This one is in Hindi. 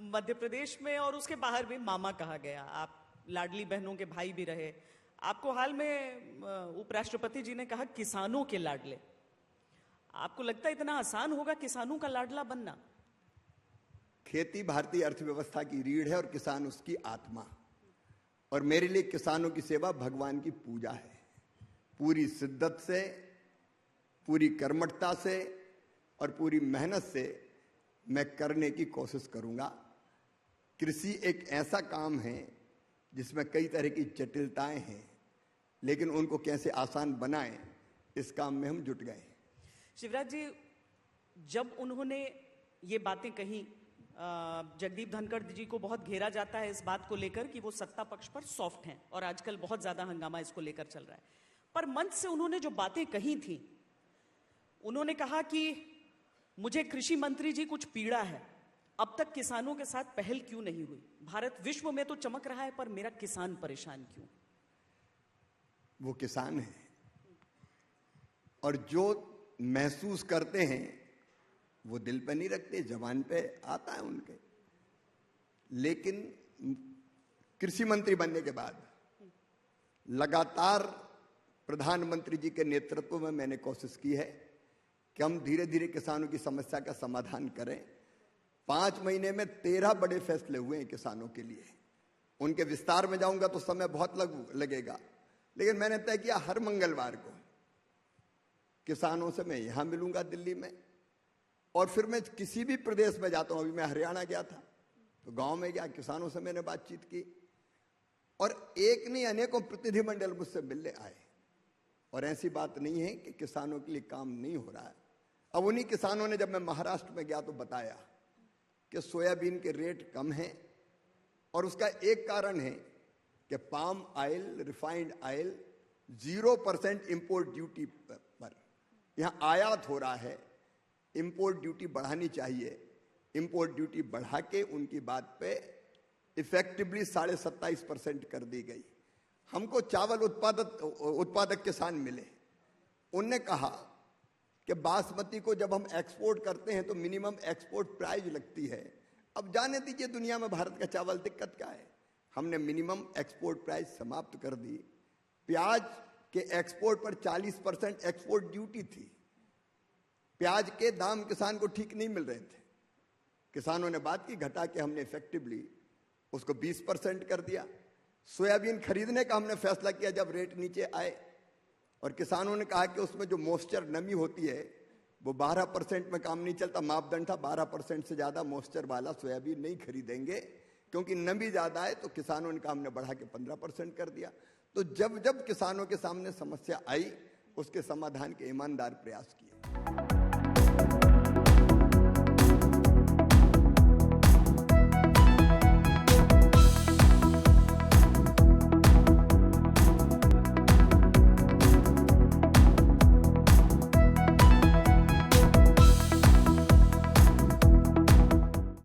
मध्य प्रदेश में और उसके बाहर भी मामा कहा गया। आप लाडली बहनों के भाई भी रहे। आपको हाल में उपराष्ट्रपति जी ने कहा किसानों के लाडले। आपको लगता है इतना आसान होगा किसानों का लाडला बनना? खेती भारतीय अर्थव्यवस्था की रीढ़ है और किसान उसकी आत्मा। और मेरे लिए किसानों की सेवा भगवान की पूजा है। पूरी शिद्दत से, पूरी कर्मठता से और पूरी मेहनत से मैं करने की कोशिश करूंगा। कृषि एक ऐसा काम है जिसमें कई तरह की जटिलताएं हैं, लेकिन उनको कैसे आसान बनाएं, इस काम में हम जुट गए। शिवराज जी, जब उन्होंने ये बातें कही, जगदीप धनखड़ जी को बहुत घेरा जाता है इस बात को लेकर कि वो सत्ता पक्ष पर सॉफ्ट हैं और आजकल बहुत ज्यादा हंगामा इसको लेकर चल रहा है। पर मंच से उन्होंने जो बातें कही थी, उन्होंने कहा कि मुझे कृषि मंत्री जी कुछ पीड़ा है, अब तक किसानों के साथ पहल क्यों नहीं हुई? भारत विश्व में तो चमक रहा है पर मेरा किसान परेशान क्यों? वो किसान है और जो महसूस करते हैं वो दिल पे नहीं रखते, जबान पे आता है उनके। लेकिन कृषि मंत्री बनने के बाद लगातार प्रधानमंत्री जी के नेतृत्व में मैंने कोशिश की है कि हम धीरे धीरे किसानों की समस्या का समाधान करें। 5 महीने में 13 बड़े फैसले हुए हैं किसानों के लिए। उनके विस्तार में जाऊंगा तो समय बहुत लगेगा, लेकिन मैंने तय किया हर मंगलवार को किसानों से मैं यहां मिलूंगा दिल्ली में, और फिर मैं किसी भी प्रदेश में जाता हूं। अभी मैं हरियाणा गया था तो गांव में गया, किसानों से मैंने बातचीत की और एक नहीं अनेकों प्रतिनिधिमंडल मुझसे मिलने आए। और ऐसी बात नहीं है कि किसानों के लिए काम नहीं हो रहा है। अब उन्हीं किसानों ने, जब मैं महाराष्ट्र में गया तो बताया कि सोयाबीन के रेट कम हैं और उसका एक कारण है कि palm oil, refined oil 0% import duty पर यहां आयात हो रहा है। इंपोर्ट ड्यूटी बढ़ानी चाहिए। इंपोर्ट ड्यूटी बढ़ा के उनकी बात पे इफेक्टिवली 27.5% कर दी गई। हमको चावल उत्पादक किसान मिले। उनने कहा कि बासमती को जब हम एक्सपोर्ट करते हैं तो मिनिमम एक्सपोर्ट प्राइस लगती है। अब जाने दीजिए दुनिया में भारत का चावल दिक्कत क्या है। हमने मिनिमम एक्सपोर्ट प्राइस समाप्त कर दी। प्याज के एक्सपोर्ट पर 40% एक्सपोर्ट ड्यूटी थी। प्याज के दाम किसान को ठीक नहीं मिल रहे थे। किसानों ने बात की, घटा के हमने इफेक्टिवली उसको 20% कर दिया। सोयाबीन खरीदने का हमने फैसला किया जब रेट नीचे आए, और किसानों ने कहा कि उसमें जो मॉइस्चर, नमी होती है, वो 12% में काम नहीं चलता। मापदंड था 12% से ज्यादा मॉइस्चर वाला सोयाबीन नहीं खरीदेंगे, क्योंकि नमी ज्यादा है। तो किसानों ने कहा, हमने बढ़ा के 15% कर दिया। तो जब जब किसानों के सामने समस्या आई, उसके समाधान के ईमानदार प्रयास किए।